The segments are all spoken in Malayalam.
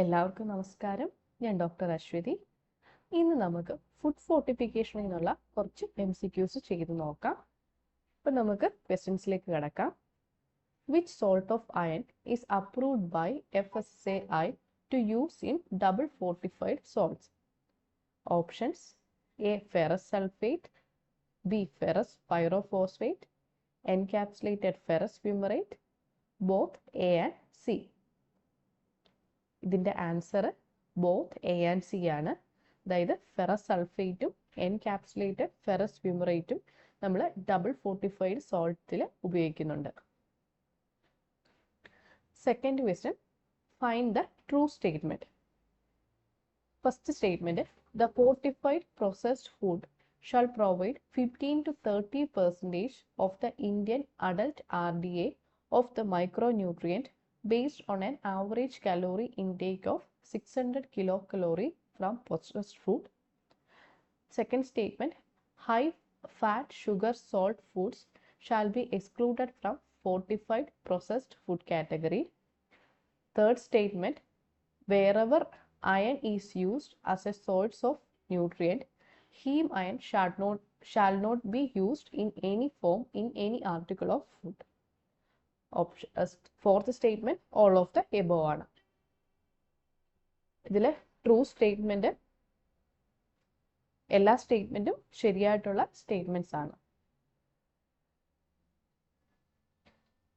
എല്ലാവർക്കും നമസ്കാരം. ഞാൻ ഡോക്ടർ അശ്വതി. ഇന്ന് നമുക്ക് ഫുഡ് ഫോർട്ടിഫിക്കേഷനിൽ നിന്നുള്ള കുറച്ച് MCQs ചെയ്ത് നോക്കാം. അപ്പോൾ നമുക്ക് ക്വസ്റ്റ്യൻസിലേക്ക് കടക്കാം. Which salt of iron is approved by FSSAI to use in double fortified salts? Options: A. Ferrous sulfate, B. Ferrous pyrophosphate, encapsulated ferrous fumarate, both A and C. ഇതിൻ്റെ answer both A and C ആണ്. അതായത് ഫെറസ് സൾഫേറ്റും എൻകാപ്സുലേറ്റഡ് ഫെറസ് ഫ്യൂമറേറ്റും നമ്മൾ ഡബിൾ ഫോർട്ടിഫൈഡ് സോൾട്ടിൽ ഉപയോഗിക്കുന്നുണ്ട്. Second question, find the true statement. First statement: the fortified processed food shall provide 15 to 30% of the Indian adult RDA of the micronutrient based on an average calorie intake of 600 kilocalorie from processed food. Second statement: high fat, sugar, salt foods shall be excluded from fortified processed food category. Third statement: wherever iron is used as a source of nutrient, heme iron shall not be used in any form in any article of food. Fourth statement all of the above ആണ്. ഇതിൽ ട്രൂ സ്റ്റേറ്റ്മെന്റ് എല്ലാ സ്റ്റേറ്റ്മെന്റും ശരിയായിട്ടുള്ള സ്റ്റേറ്റ്മെന്റ്സ് ആണ്.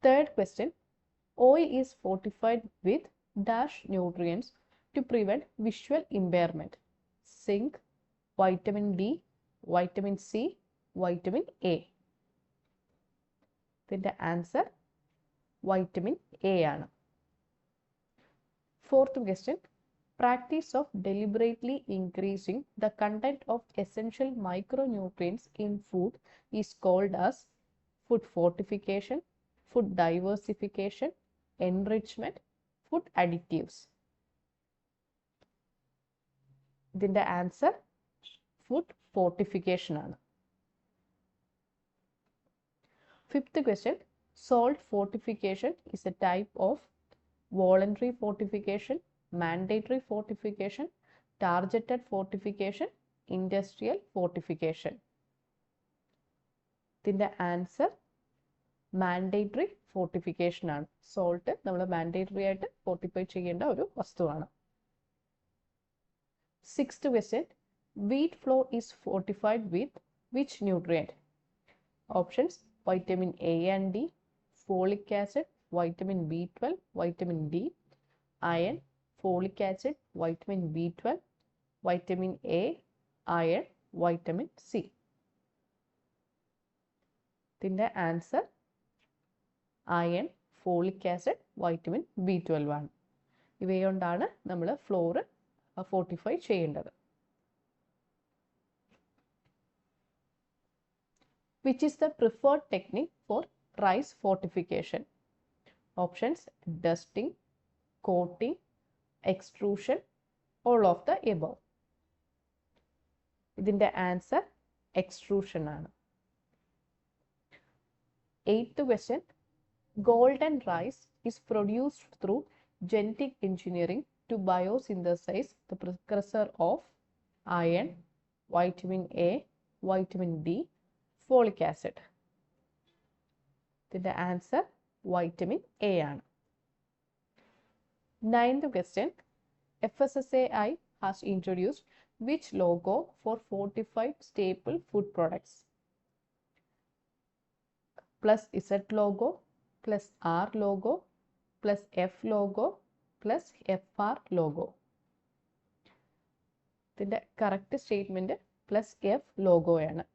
Third question, oil is fortified with dash nutrients to prevent visual impairment: zinc, vitamin D, vitamin C, vitamin A. ഇതിന്റെ ആൻസർ വൈറ്റമിൻ എ ആണ്. Fourth question, practice of deliberately increasing the content of essential micronutrients in food is called as food fortification, food diversification, enrichment, food additives. ഇതിന്റെ ആൻസർ ഫുഡ് ഫോർട്ടിഫിക്കേഷൻ ആണ്. Fifth question, salt fortification is a type of voluntary fortification, mandatory fortification, targeted fortification, industrial fortification. ഇതിൻ്റെ ആൻസർ മാൻഡേറ്ററി ഫോർട്ടിഫിക്കേഷൻ ആണ്. സോൾട്ട് നമ്മൾ മാൻഡേറ്ററി ആയിട്ട് ഫോർട്ടിഫൈ ചെയ്യേണ്ട ഒരു വസ്തുവാണ്. Sixth question, wheat floor is fortified with which nutrient? Options: vitamin A and D, folic acid, vitamin B12, vitamin D, iron, folic acid, vitamin B12, vitamin A, iron, vitamin C. ഇതിൻ്റെ answer iron, folic acid, vitamin B12 ആണ്. ഇവയൊണ്ടാണ് നമ്മൾ ഫ്ലോർ ഫോർട്ടിഫൈ ചെയ്യേണ്ടത്. Which is the preferred technique for rice fortification? Options: dusting, coating, extrusion, all of the above. ഇതിൻ്റെ ആൻസർ എക്സ്ട്രൂഷൻ ആണ്. Eighth question, golden rice is produced through genetic engineering to biosynthesize the precursor of iron, vitamin A, vitamin D, folic acid. ഇതിൻ്റെ ആൻസർ വൈറ്റമിൻ എ ആണ്. Ninth question, FSSAI has introduced which logo for fortified staple food products? Plus Z logo, plus R logo, plus F logo, plus FR logo. ഇതിൻ്റെ correct statement plus F ലോഗോയാണ്.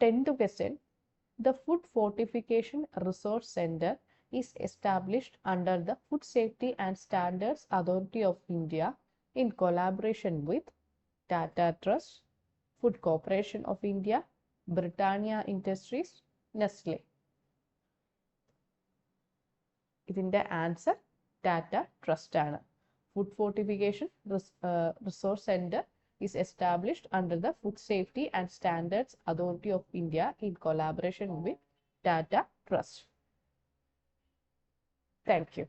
10th question, the Food Fortification Resource Center is established under the Food Safety and Standards Authority of India in collaboration with Tata Trust, Food Corporation of India, Britannia Industries, Nestle. ഇതിൻ്റെ ആൻസർ ടാറ്റ ട്രസ്റ്റ് ആണ്. Food fortification resource centre is established under the Food Safety and Standards Authority of India in collaboration with Tata Trust. Thank you.